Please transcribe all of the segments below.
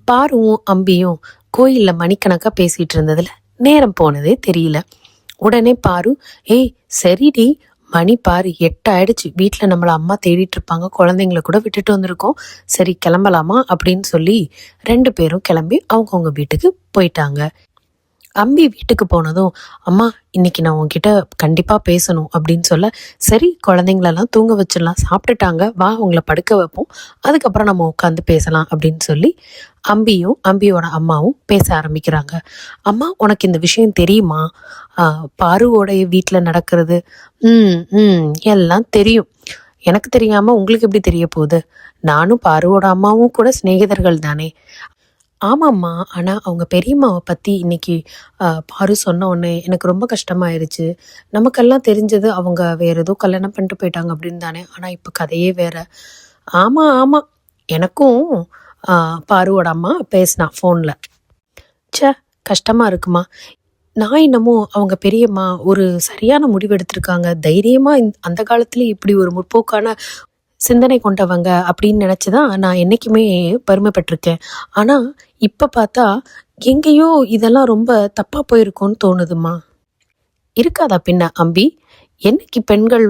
பாருவும் அம்பியும் கோயில்ல மணிக்கணக்கா பேசிட்டு இருந்ததுல நேரம் போனதே தெரியல. உடனே பாரு, ஏய் சரிடி, மணி பாரு 8 ஆயிடுச்சு, வீட்டில் நம்மளை அம்மா தேடிட்டு இருப்பாங்க, குழந்தைங்கள கூட விட்டுட்டு வந்திருக்கோம், சரி கிளம்பலாமா அப்படின்னு சொல்லி 2 பேரும் கிளம்பி அவங்கவுங்க வீட்டுக்கு போயிட்டாங்க. அம்பி வீட்டுக்கு போனதும், அம்மா இன்னைக்கு நான் உன்கிட்ட கண்டிப்பாக பேசணும் அப்படின்னு சொல்ல, சரி குழந்தைங்களெல்லாம் தூங்க வச்சிடலாம், சாப்பிட்டுட்டாங்க, வா உங்களை படுக்க வைப்போம், அதுக்கப்புறம் நம்ம உட்காந்து பேசலாம் அப்படின்னு சொல்லி அம்பியும் அம்பியோட அம்மாவும் பேச ஆரம்பிக்கிறாங்க. அம்மா உனக்கு இந்த விஷயம் தெரியுமா? பாருவோடைய வீட்டில் நடக்கிறது ம் ம் எல்லாம் தெரியும். எனக்கு தெரியாமல் உங்களுக்கு எப்படி தெரிய போகுது? நானும் பாருவோட அம்மாவும் கூட சிநேகிதர்கள் தானே. ஆமாம்மா. ஆனால் அவங்க பெரியம்மாவை பற்றி இன்னைக்கு பாரு சொன்ன உடனே எனக்கு ரொம்ப கஷ்டமாயிருச்சு. நமக்கெல்லாம் தெரிஞ்சது அவங்க வேற ஏதோ கல்யாணம் பண்ணிட்டு போயிட்டாங்க அப்படின்னு தானே. ஆனால் இப்போ கதையே வேற. ஆமாம் ஆமாம், எனக்கும் பாருவோட அம்மா பேசினா ஃபோனில். ச்சே, கஷ்டமாக இருக்குமா. நான் என்னமோ அவங்க பெரியம்மா ஒரு சரியான முடிவு எடுத்திருக்காங்க, தைரியமாக அந்த காலத்துலேயே இப்படி ஒரு முற்போக்கான சிந்தனை கொண்டவங்க அப்படின்னு நினச்சி தான் நான் என்றைக்குமே பெருமைப்பட்டிருக்கேன். ஆனால் இப்போ பார்த்தா எங்கேயோ இதெல்லாம் ரொம்ப தப்பாக போயிருக்கோன்னு தோணுதுமா. இருக்காதா பின்ன அம்பி? என்னைக்கு பெண்கள்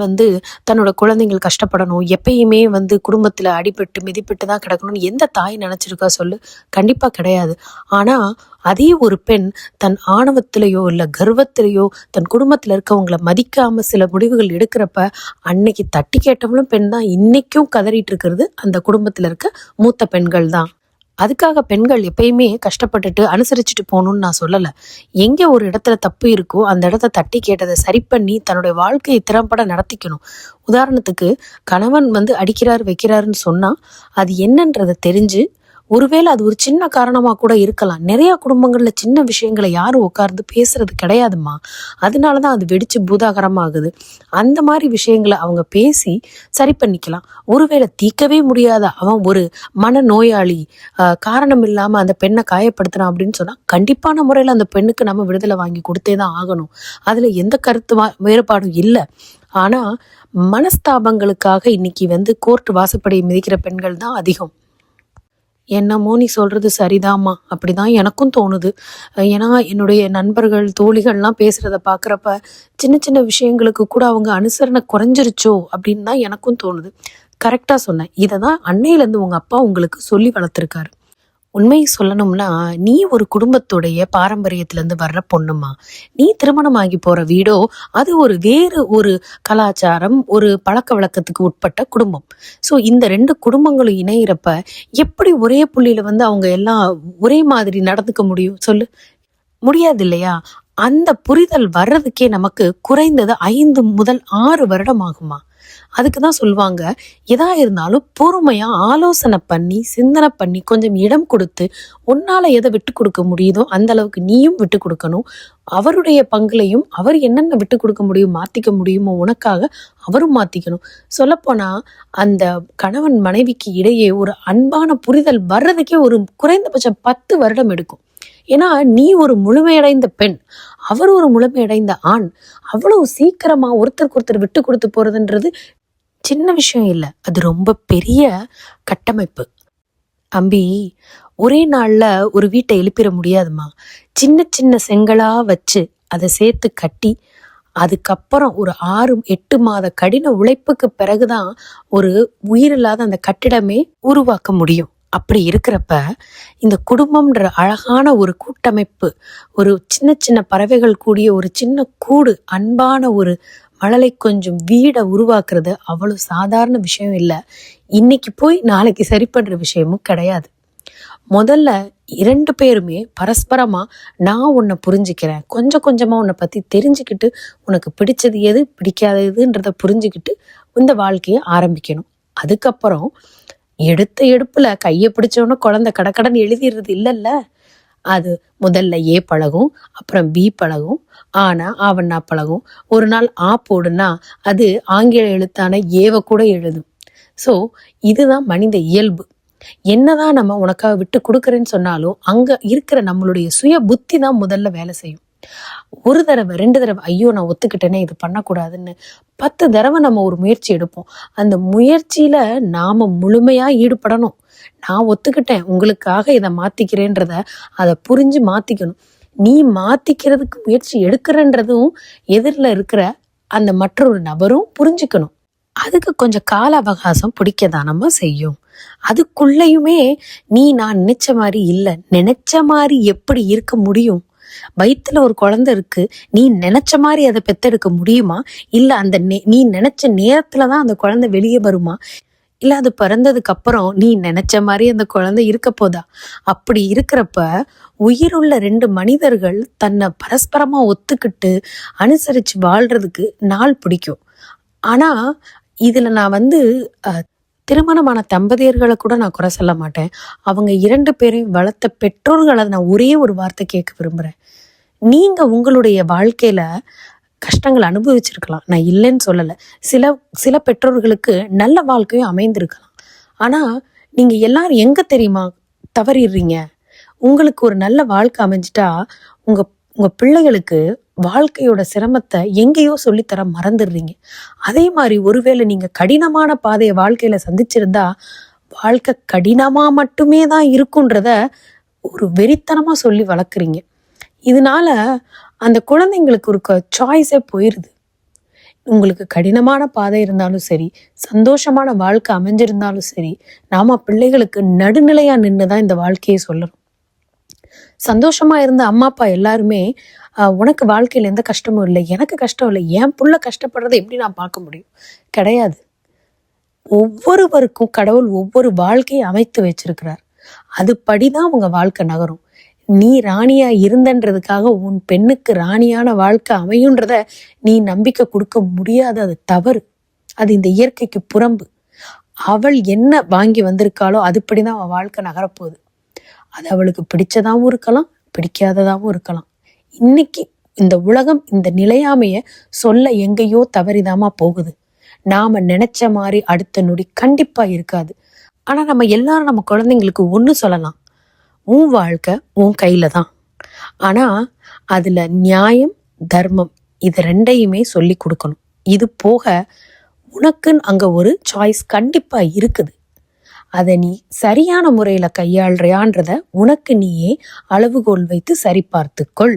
தன்னோட குழந்தைங்கள் கஷ்டப்படணும், எப்பயுமே குடும்பத்தில் அடிபட்டு மிதிப்பட்டு தான் கிடக்கணும்னு எந்த தாய் நினச்சிருக்கா சொல்லு? கண்டிப்பாக கிடையாது. ஆனால் அதே ஒரு பெண் தன் ஆணவத்திலேயோ இல்லை கர்வத்திலேயோ தன் குடும்பத்தில் இருக்கவங்களை மதிக்காமல் சில முடிவுகள் எடுக்கிறப்ப அன்னைக்கு தட்டி கேட்டவங்களும் பெண் தான். இன்றைக்கும் கதறிட்டு இருக்கிறது அந்த குடும்பத்தில் இருக்க மூத்த பெண்கள் தான். அதுக்காக பெண்கள் எப்பயுமே கஷ்டப்பட்டுட்டு அனுசரிச்சுட்டு போகணும்னு நான் சொல்லலை. எங்கே ஒரு இடத்துல தப்பு இருக்கோ அந்த இடத்த தட்டி கேட்டதை சரி பண்ணி தன்னுடைய வாழ்க்கையை திறம்பட நடத்திக்கணும். உதாரணத்துக்கு கணவன் அடிக்கிறாரு வைக்கிறாருன்னு சொன்னால் அது என்னன்றதை தெரிஞ்சு, ஒருவேளை அது ஒரு சின்ன காரணமாக கூட இருக்கலாம். நிறைய குடும்பங்களில் சின்ன விஷயங்களை யாரும் உட்கார்ந்து பேசுறது கிடையாதுமா. அதனால தான் அது வெடிச்சு பூதாகரமாகுது. அந்த மாதிரி விஷயங்களை அவங்க பேசி சரி பண்ணிக்கலாம். ஒருவேளை தீர்க்கவே முடியாத அவன் ஒரு மனநோயாளி, காரணம் இல்லாமல் அந்த பெண்ணை காயப்படுத்துறான் அப்படின்னு சொன்னால் கண்டிப்பான முறையில் அந்த பெண்ணுக்கு நம்ம விடுதலை வாங்கி கொடுத்தே தான் ஆகணும். அதில் எந்த கருத்து வேறுபாடும் இல்லை. ஆனால் மனஸ்தாபங்களுக்காக இன்னைக்கு கோர்ட் வாசப்படி மிதிக்கிற பெண்கள் தான் அதிகம். என்னமோ நீ சொல்கிறது சரிதாம்மா, அப்படி தான் எனக்கும் தோணுது. ஏன்னா என்னுடைய நண்பர்கள் தோழிகள்லாம் பேசுகிறத பார்க்குறப்ப சின்ன சின்ன விஷயங்களுக்கு கூட அவங்க அனுசரணை குறைஞ்சிருச்சோ அப்படின்னு தான் எனக்கும் தோணுது. கரெக்டாக சொன்னேன். இதை தான் அன்னையிலேருந்து உங்கள் அப்பா உங்களுக்கு சொல்லி வளர்த்துருக்காரு. உண்மையை சொல்லணும்னா நீ ஒரு குடும்பத்துடைய பாரம்பரியத்திலேருந்து வர்ற பொண்ணுமா. நீ திருமணமாகி போகிற வீடோ அது வேறு ஒரு கலாச்சாரம், ஒரு பழக்க வழக்கத்துக்கு உட்பட்ட குடும்பம். ஸோ இந்த 2 குடும்பங்களும் இணையிறப்ப எப்படி ஒரே புள்ளியில் அவங்க எல்லாம் ஒரே மாதிரி நடந்துக்க முடியும் சொல்லு? முடியாது இல்லையா? அந்த புரிதல் வர்றதுக்கே நமக்கு குறைந்தது 5 முதல் 6 வருடம் ஆகுமா. அதுக்கு தான் சொல்லுவாங்க, எதா இருந்தாலும் பொறுமையாக ஆலோசனை பண்ணி சிந்தனை பண்ணி கொஞ்சம் இடம் கொடுத்து உன்னால் எதை விட்டு கொடுக்க முடியுதோ அந்த அளவுக்கு நீயும் விட்டு கொடுக்கணும். அவருடைய பங்குலையும் அவர் என்னென்ன விட்டு கொடுக்க முடியும், மாற்றிக்க முடியுமோ உனக்காக அவரும் மாற்றிக்கணும். சொல்லப்போனால் அந்த கணவன் மனைவிக்கு இடையே ஒரு அன்பான புரிதல் வர்றதுக்கே ஒரு குறைந்தபட்சம் 10 வருடம் எடுக்கும். ஏன்னா நீ ஒரு முழுமையடைந்த பெண், அவர் ஒரு முழுமையடைந்த ஆண். அவ்வளவு சீக்கிரமா ஒருத்தருக்கு ஒருத்தர் விட்டு கொடுத்து போறதுன்றது சின்ன விஷயம் இல்லை, அது ரொம்ப பெரிய கட்டமைப்பு. அம்பி, ஒரே நாள்ல ஒரு வீட்டை எழுப்பிட முடியாதுமா. சின்ன சின்ன செங்கலா வச்சு அதை சேர்த்து கட்டி அதுக்கப்புறம் ஒரு 6-8 மாத கடின உழைப்புக்கு பிறகுதான் ஒரு உயிரில்லாத அந்த கட்டிடமே உருவாக்க முடியும். அப்படி இருக்கிறப்ப இந்த குடும்பம்ன்ற அழகான ஒரு கூட்டமைப்பு, ஒரு சின்ன சின்ன பறவைகள் கூடிய ஒரு சின்ன கூடு, அன்பான ஒரு மழலை கொஞ்சம் வீடை உருவாக்குறது அவ்வளோ சாதாரண விஷயம் இல்லை. இன்னைக்கு போய் நாளைக்கு சரி பண்ணுற விஷயமும் கிடையாது. முதல்ல 2 பேருமே பரஸ்பரமா நான் உன்னை புரிஞ்சுக்கிறேன், கொஞ்சம் கொஞ்சமாக உன்னை பற்றி தெரிஞ்சுக்கிட்டு உனக்கு பிடிச்சது எது பிடிக்காததுன்றதை புரிஞ்சுக்கிட்டு இந்த வாழ்க்கையை ஆரம்பிக்கணும். அதுக்கப்புறம் எடுத்த எடுப்புல கையை பிடிச்சவன குழந்தை கடக்கடன் எழுதிடுறது இல்லைல்ல. அது முதல்ல ஏ பழகும், அப்புறம் பி பழகும், ஆனா ஆவண்ணா பழகும். ஒரு நாள் ஆ போடுனா அது ஆங்கில எழுத்தான ஏவை கூட எழுதும். ஸோ இதுதான் மனித இயல்பு. என்னதான் நம்ம உனக்காக விட்டு கொடுக்குறேன்னு சொன்னாலும் அங்க இருக்கிற நம்மளுடைய சுய புத்தி தான் முதல்ல வேலை செய்யும். ஒரு தடவை 2 தடவை ஐயோ நான் ஒத்துக்கிட்டேனே இது பண்ணக்கூடாதுன்னு 10 தடவை நம்ம ஒரு முயற்சி எடுப்போம். அந்த முயற்சியில நாம முழுமையா ஈடுபடணும். நான் ஒத்துக்கிட்டேன், உங்களுக்காக இதை மாத்திக்கிறேன்றத அதை புரிஞ்சு மாத்திக்கணும். நீ மாத்திக்கிறதுக்கு முயற்சி எடுக்கிறன்றதும் எதிரில் இருக்கிற அந்த மற்றொரு நபரும் புரிஞ்சுக்கணும். அதுக்கு கொஞ்சம் கால அவகாசம் பிடிக்கதானமா செய்யும். அதுக்குள்ளேயுமே நான் நினைச்ச மாதிரி இல்லை, நினைச்ச மாதிரி எப்படி இருக்க முடியும்? வயிற்றுல ஒரு குழந்தை இருக்கு, நீ நினைச்ச மாதிரி அதை பெத்தெடுக்க முடியுமா? இல்லை அந்த நீ நினைச்ச நேரத்துல தான் அந்த குழந்தை வெளியே வருமா? இல்லை அது பிறந்ததுக்கு அப்புறம் நீ நினைச்ச மாதிரி அந்த குழந்தை இருக்க போதா? அப்படி இருக்கிறப்ப உயிருள்ள 2 மனிதர்கள் தன்னை பரஸ்பரமா ஒத்துக்கிட்டு அனுசரிச்சு வாழ்றதுக்கு நாள் பிடிக்கும். ஆனா இதுல நான் திருமணமான தம்பதியர்களை கூட நான் குறை சொல்ல மாட்டேன். அவங்க 2 பேரையும் வளர்த்த பெற்றோர்களை நான் ஒரே ஒரு வார்த்தை கேட்க விரும்புகிறேன். நீங்கள் உங்களுடைய வாழ்க்கையில் கஷ்டங்கள் அனுபவிச்சிருக்கலாம், நான் இல்லைன்னு சொல்லலை. சில பெற்றோர்களுக்கு நல்ல வாழ்க்கையும் அமைந்திருக்கலாம். ஆனால் நீங்கள் எல்லாரும் எங்கே தெரியுமா தவறிடுறீங்க? உங்களுக்கு ஒரு நல்ல வாழ்க்கை அமைஞ்சிட்டா உங்கள் பிள்ளைகளுக்கு வாழ்க்கையோட சிரமத்தை எங்கேயோ சொல்லித்தர மறந்துடுறீங்க. அதே மாதிரி ஒருவேளை நீங்க கடினமான பாதையை வாழ்க்கையில சந்திச்சிருந்தா வாழ்க்கை கடினமா மட்டுமே தான் இருக்குன்றத ஒரு வெறித்தனமா சொல்லி வளர்க்குறீங்க. இதனால அந்த குழந்தைங்களுக்கு ஒரு சாய்ஸே போயிருது. உங்களுக்கு கடினமான பாதை இருந்தாலும் சரி, சந்தோஷமான வாழ்க்கை அமைஞ்சிருந்தாலும் சரி, நாம பிள்ளைகளுக்கு நடுநிலையா நின்று தான் இந்த வாழ்க்கையை சொல்லணும். சந்தோஷமா இருந்த அம்மா அப்பா எல்லாருமே உனக்கு வாழ்க்கையில் எந்த கஷ்டமும் இல்லை, எனக்கு கஷ்டம் இல்லை, என் புள்ள கஷ்டப்படுறதை எப்படி நான் பார்க்க முடியும்? கிடையாது. ஒவ்வொருவருக்கும் கடவுள் ஒவ்வொரு வாழ்க்கையை அமைத்து வச்சிருக்கிறார். அதுபடிதான் உங்க வாழ்க்கை நகரும். நீ ராணியா இருந்தன்றதுக்காக உன் பெண்ணுக்கு ராணியான வாழ்க்கை அமையுன்றத நீ நம்பிக்கை கொடுக்க முடியாது. அது தவறு. அது இந்த இயற்கைக்கு புறம்பு. அவள் என்ன வாங்கி வந்திருக்காளோ அதுபடிதான் அவள் வாழ்க்கை நகரப்போகுது. அது அவளுக்கு பிடிச்சதாகவும் இருக்கலாம், பிடிக்காததாகவும் இருக்கலாம். இன்னைக்கு இந்த உலகம் இந்த நிலையாமைய சொல்ல எங்கேயோ தவறிதாமா போகுது. நாம நினைச்ச மாதிரி அடுத்த நொடி கண்டிப்பா இருக்காது. ஆனா நம்ம எல்லாரும் நம்ம குழந்தைங்களுக்கு ஒன்று சொல்லலாம், உன் வாழ்க்கை உன் கையில தான். ஆனா அதுல நியாயம் தர்மம் இது 2ஐயுமே சொல்லி கொடுக்கணும். இது போக உனக்குன்னு அங்க ஒரு சாய்ஸ் கண்டிப்பா இருக்குது. அதை நீ சரியான முறையில கையாளுறியான்றத உனக்கு நீயே அளவுகோல் வைத்து சரி பார்த்துக்கொள்.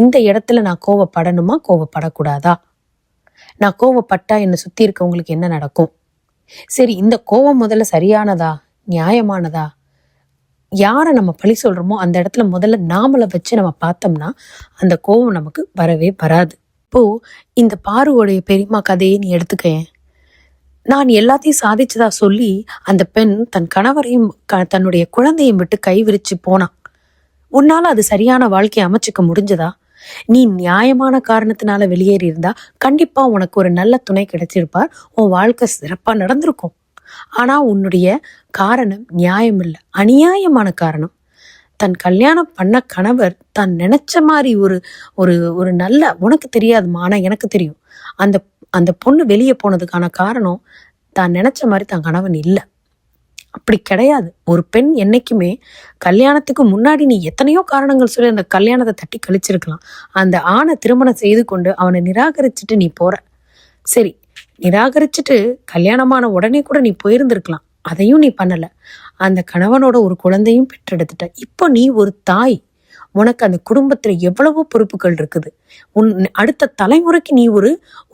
இந்த இடத்துல நான் கோவப்படணுமா, கோவப்படக்கூடாதா? நான் கோவப்பட்டா என்னை சுத்தி இருக்கவங்களுக்கு என்ன நடக்கும்? சரி, இந்த கோவம் முதல்ல சரியானதா, நியாயமானதா? யாரை நம்ம பழி சொல்றோமோ அந்த இடத்துல முதல்ல நாமளை வச்சு நம்ம பார்த்தோம்னா அந்த கோவம் நமக்கு வரவே வராது. இப்போ இந்த பாருவோடைய பெரியம்மா கதையை நீ எடுத்துக்கேன். நான் எல்லாத்தையும் சாதிச்சதா சொல்லி அந்த பெண் தன் கணவரையும் தன்னுடைய குழந்தையும் விட்டு கை விரிச்சு போனான். உன்னால அது சரியான வாழ்க்கையை அமைச்சுக்க முடிஞ்சதா? நீ நியாயமான காரணத்தினால வெளியேறி இருந்தா கண்டிப்பா உனக்கு ஒரு நல்ல துணை கிடைச்சிருப்பார், உன் வாழ்க்கை சிறப்பா நடந்திருக்கும். ஆனா உன்னுடைய காரணம் நியாயம் இல்லை, அநியாயமான காரணம். தன் கல்யாணம் பண்ண கணவர் தான் நினைச்ச மாதிரி ஒரு ஒரு ஒரு நல்ல, உனக்கு தெரியாதுமா ஆனா எனக்கு தெரியும், அந்த அந்த பொண்ணு வெளியே போனதுக்கான காரணம் தான் நினைச்ச மாதிரி தான் கணவன் இல்லை. அப்படி கிடையாது. ஒரு பெண் என்னைக்குமே கல்யாணத்துக்கு முன்னாடி நீ எத்தனையோ காரணங்கள் சொல்லி அந்த கல்யாணத்தை தட்டி கழிச்சிருக்கலாம். அந்த ஆணை திருமணம் செய்து கொண்டு அவனை நிராகரிச்சுட்டு நீ போற. சரி, நிராகரிச்சுட்டு கல்யாணமான உடனே கூட நீ போயிருந்திருக்கலாம். அதையும் நீ பண்ணல. அந்த கணவனோட ஒரு குழந்தையும் பெற்றெடுத்துட்ட. இப்போ நீ ஒரு தாய். உனக்கு அந்த குடும்பத்துல எவ்வளவோ பொறுப்புகள் இருக்குது. உன் அடுத்த தலைமுறைக்கு நீ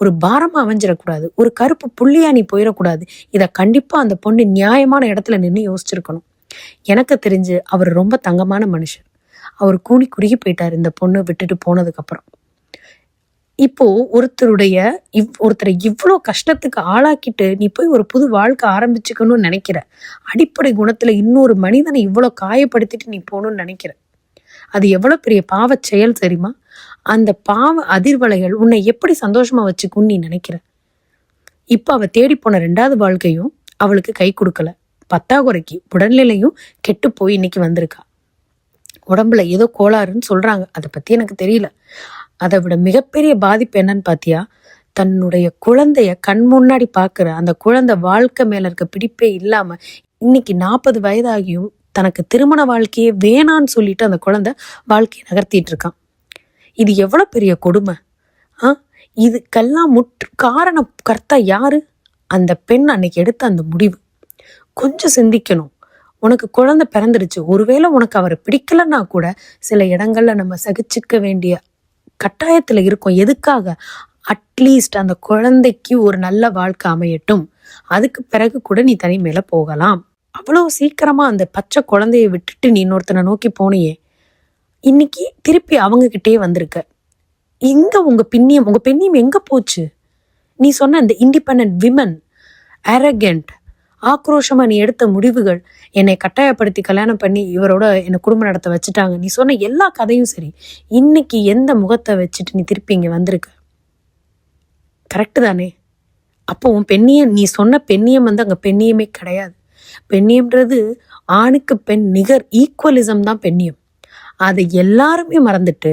ஒரு பாரமா அமைஞ்சிடக்கூடாது, ஒரு கருப்பு புள்ளியா நீ போயிடக்கூடாது. இதை கண்டிப்பா அந்த பொண்ணு நியாயமான இடத்துல நின்று யோசிச்சிருக்கணும். எனக்கு தெரிஞ்சு அவர் ரொம்ப தங்கமான மனுஷர். அவர் கூணி குறுகி போயிட்டார் இந்த பொண்ணு விட்டுட்டு போனதுக்கு அப்புறம். இப்போ ஒருத்தரை இவ்வளோ கஷ்டத்துக்கு ஆளாக்கிட்டு நீ போய் ஒரு புது வாழ்க்கை ஆரம்பிச்சுக்கணும்னு நினைக்கிற. அடிப்படை குணத்துல இன்னொரு மனிதனை இவ்வளோ காயப்படுத்திட்டு நீ போகணும்னு நினைக்கிற. அது எவ்வளவு பெரிய பாவ செயல் தெரியுமா? அந்த பாவ அதிர்வலைகள் உன்னை எப்படி சந்தோஷமா வச்சுக்குன்னு நீ நினைக்கிற? இப்ப அவ தேடி போன 2வது வாழ்க்கையும் அவளுக்கு கை கொடுக்கல. பத்தாக்குறைக்கு உடல்நிலையும் கெட்டு போய் இன்னைக்கு வந்திருக்கா. உடம்புல ஏதோ கோளாறுன்னு சொல்றாங்க, அதை பத்தி எனக்கு தெரியல. அதை விட மிகப்பெரிய பாதிப்பு என்னன்னு பாத்தியா? தன்னுடைய குழந்தைய கண் முன்னாடி பாக்குற அந்த குழந்தை வாழ்க்கை மேல இருக்க பிடிப்பே இல்லாம இன்னைக்கு 40 வயதாகியும் தனக்கு திருமண வாழ்க்கையே வேணான்னு சொல்லிட்டு அந்த குழந்தை வாழ்க்கையை நகர்த்திட்டு இருக்கான். இது எவ்வளவு பெரிய கொடுமை! இதுக்கெல்லாம் காரணம் கர்த்தா யாரு? அந்த பெண் அன்னைக்கு எடுத்த அந்த முடிவு. கொஞ்சம் சிந்திக்கணும். உனக்கு குழந்தை பிறந்துடுச்சு, ஒருவேளை உனக்கு அவரை பிடிக்கலன்னா கூட சில இடங்கள்ல நம்ம சகிச்சுக்க வேண்டிய கட்டாயத்துல இருக்கும். எதுக்காக? அட்லீஸ்ட் அந்த குழந்தைக்கு ஒரு நல்ல வாழ்க்கை அமையட்டும், அதுக்கு பிறகு கூட நீ தனிமையில போகலாம். அவ்வளவு சீக்கிரமா அந்த பச்சை குழந்தைய விட்டுட்டு நீ இன்னொருத்தனை நோக்கி போனியே, இன்னைக்கு திருப்பி அவங்க கிட்டே வந்திருக்க. இங்க உங்க பெண்ணியம் எங்க போச்சு? நீ சொன்ன இந்த இண்டிபெண்டன்ட் விமன், அரகண்ட், ஆக்ரோஷமா நீ எடுத்த முடிவுகள், என்னை கட்டாயப்படுத்தி கல்யாணம் பண்ணி இவரோட என்னை குடும்பம் நடத்த வச்சுட்டாங்க, நீ சொன்ன எல்லா கதையும் சரி, இன்னைக்கு எந்த முகத்தை வச்சுட்டு நீ திருப்பி இங்க வந்திருக்க? கரெக்டு தானே? அப்போ உன் பெண்ணியம், நீ சொன்ன பெண்ணியம் அங்க பெண்ணியமே கிடையாது. பெண்ணியம்ன்றது ஆணுக்கு பெண் நிகர், ஈக்குவலிசம் தான் பெண்ணியம். அதை எல்லாருமே மறந்துட்டு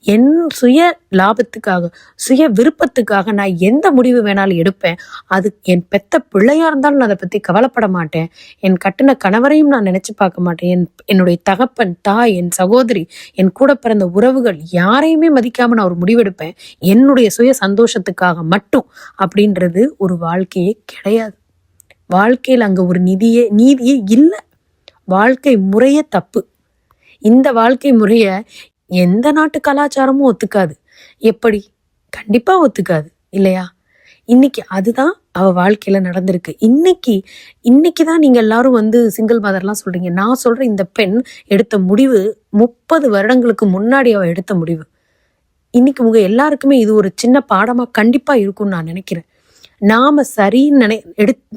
என் சுய லாபத்துக்காக, சுய விருப்பத்துக்காக நான் எந்த முடிவு வேணாலும் எடுப்பேன். அது என் பெத்த பிள்ளையா இருந்தாலும் நான் அதை பத்தி கவலைப்பட மாட்டேன். என் கட்டின கணவரையும் நான் நினைச்சு பார்க்க மாட்டேன். என்னுடைய தகப்பன், தாய், என் சகோதரி, என் கூட பிறந்த உறவுகள் யாரையுமே மதிக்காம நான் ஒரு முடிவெடுப்பேன் என்னுடைய சுய சந்தோஷத்துக்காக மட்டும். அப்படின்றது ஒரு வாழ்க்கையே கிடையாது. வாழ்க்கையில் அங்க ஒரு நீதியே இல்லை. வாழ்க்கை முறையே தப்பு. இந்த வாழ்க்கை முறைய எந்த நாட்டு கலாச்சாரமும் ஒத்துக்காது. எப்படி? கண்டிப்பா ஒத்துக்காது இல்லையா? இன்னைக்கு அதுதான் அவ வாழ்க்கையில நடந்திருக்கு. இன்னைக்குதான் நீங்க எல்லாரும் சிங்கிள் மதர்லாம் சொல்றீங்க. நான் சொல்றேன், இந்த பெண் எடுத்த முடிவு 30 வருடங்களுக்கு முன்னாடி அவ எடுத்த முடிவு. இன்னைக்கு உங்க எல்லாருக்குமே இது ஒரு சின்ன பாடமா கண்டிப்பா இருக்கும்னு நான் நினைக்கிறேன். நாம சரின்னு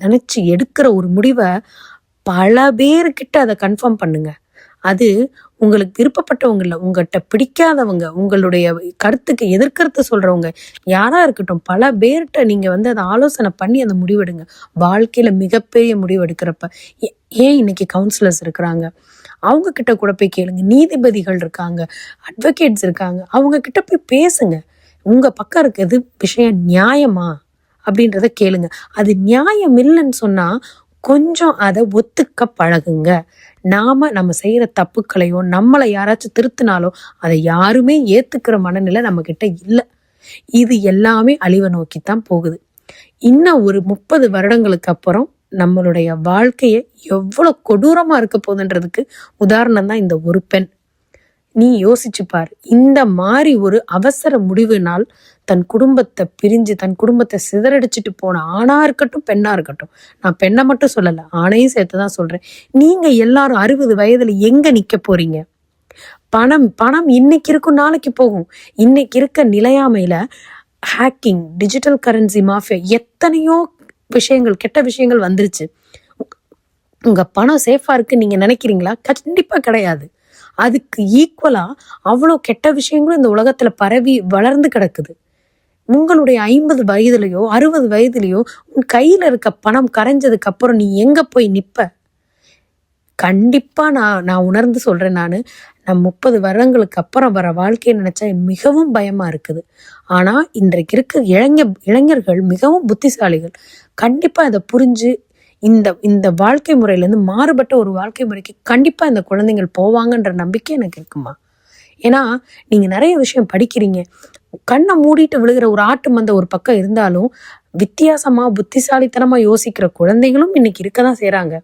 நினைச்சு எடுக்கிற ஒரு முடிவை பல பேருக்கிட்ட அதை கன்ஃபார்ம் பண்ணுங்க. அது உங்களுக்கு விருப்பப்பட்டவங்க இல்லை, உங்கள்கிட்ட பிடிக்காதவங்க, உங்களுடைய கருத்துக்கு எதிர்கருத்து சொல்றவங்க யாரா இருக்கட்டும், பல பேர்கிட்ட நீங்க அதை ஆலோசனை பண்ணி அந்த முடிவெடுங்க. வாழ்க்கையில மிகப்பெரிய முடிவு எடுக்கிறப்ப ஏன் இன்னைக்கு கவுன்சிலர்ஸ் இருக்கிறாங்க, அவங்க கிட்ட கூட போய் கேளுங்க. நீதிபதிகள் இருக்காங்க, அட்வொகேட்ஸ் இருக்காங்க, அவங்க கிட்ட போய் பேசுங்க. உங்க பக்கம் இருக்கிறது விஷயம் நியாயமா அப்படின்றத கேளுங்க. அது நியாயம் இல்லைன்னு சொன்னா கொஞ்சம் அதை ஒத்துக்க பழகுங்க. நம்ம செய்யற தப்புக்களையோ நம்மளை யாராச்சும் திருத்தினாலோ அதை யாருமே ஏத்துக்கிற மனநிலை நம்ம கிட்ட இல்லை. இது எல்லாமே அழிவை நோக்கித்தான் போகுது. இன்னும் ஒரு 30 வருடங்களுக்கு அப்புறம் நம்மளுடைய வாழ்க்கையை எவ்வளவு கொடூரமா இருக்க போகுதுன்றதுக்கு உதாரணம் தான் இந்த ஒரு பெண். நீ யோசிச்சு பார். இந்த மாதிரி ஒரு அவசர முடிவுனால் தன் குடும்பத்தை பிரிஞ்சு, தன் குடும்பத்தை சிதறடிச்சிட்டு போன ஆணா இருக்கட்டும், பெண்ணா இருக்கட்டும், நான் பெண்ணை மட்டும் சொல்லல, ஆணையும் சேர்த்துதான் சொல்றேன். நீங்க எல்லாரும் 60 வயதுல எங்க நிக்க போறீங்க? பணம் இன்னைக்கு இருக்கும், நாளைக்கு போகும். இன்னைக்கு இருக்க நிலையாமையில ஹேக்கிங், டிஜிட்டல் கரன்சி மாஃபியா, எத்தனையோ விஷயங்கள், கெட்ட விஷயங்கள் வந்துருச்சு. உங்க பணம் சேஃபா இருக்கு நீங்க நினைக்கிறீங்களா? கண்டிப்பா கிடையாது. அதுக்கு ஈக்குவலா அவ்வளோ கெட்ட விஷயங்களும் இந்த உலகத்துல பரவி வளர்ந்து கிடக்குது. உங்களுடைய 50 வயதுலயோ 60 வயதுலயோ உன் கையில இருக்க பணம் கரைஞ்சதுக்கு அப்புறம் நீ எங்க போய் நிப்ப? கண்டிப்பா நான் உணர்ந்து சொல்றேன். நான் 30 வருடங்களுக்கு அப்புறம் வர வாழ்க்கையை நினைச்சா மிகவும் பயமா இருக்குது. ஆனா இன்றைக்கு இருக்க இளைஞர்கள் மிகவும் புத்திசாலிகள். கண்டிப்பா இதை புரிஞ்சு இந்த வாழ்க்கை முறையிலேருந்து மாறுபட்ட ஒரு வாழ்க்கை முறைக்கு கண்டிப்பா இந்த குழந்தைகள் போவாங்கன்ற நம்பிக்கை எனக்கு இருக்குமா. ஏன்னா நீங்க நிறைய விஷயம் படிக்கிறீங்க. கண்ணை மூடிட்டு விழுகிற ஒரு ஆட்டு மந்தை ஒரு பக்கம் இருந்தாலும் வித்தியாசமா புத்திசாலித்தனமா யோசிக்கிற குழந்தைகளும் இன்னைக்கு இருக்கதான் செய்றாங்க.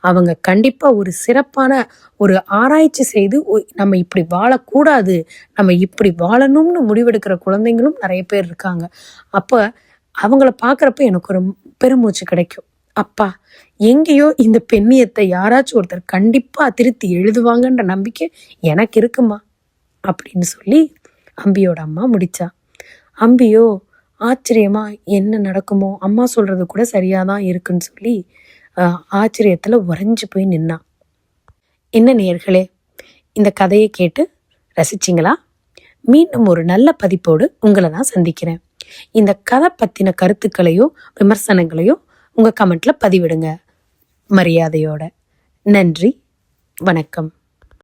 அவங்க கண்டிப்பா ஒரு சிறப்பான ஒரு ஆராய்ச்சி செய்து நம்ம இப்படி வாழக்கூடாது, நம்ம இப்படி வாழணும்னு முடிவெடுக்கிற குழந்தைங்களும் நிறைய பேர் இருக்காங்க. அப்ப அவங்கள பாக்குறப்ப எனக்கு ஒரு பெருமூச்சு கிடைக்கும். அப்பா, எங்கேயோ இந்த பெண்ணியத்தை யாராச்சும் ஒருத்தர் கண்டிப்பா திருத்தி எழுதுவாங்கன்ற நம்பிக்கை எனக்கு இருக்குமா அப்படின்னு சொல்லி அம்பியோட அம்மா முடிச்சா. அம்பியோ ஆச்சரியமா என்ன நடக்குமோ, அம்மா சொல்றது கூட சரியாதான் இருக்குன்னு சொல்லி ஆச்சரியத்துல உறைஞ்சு போய் நின்னா. என்ன நேயர்களே, இந்த கதையை கேட்டு ரசிச்சிங்களா? மீண்டும் ஒரு நல்ல பதிப்போடு உங்களை நான் சந்திக்கிறேன். இந்த கதை பத்தின கருத்துக்களையோ விமர்சனங்களையோ உங்க கமெண்ட்ல பதிவிடுங்க. மரியாதையோட. நன்றி, வணக்கம்.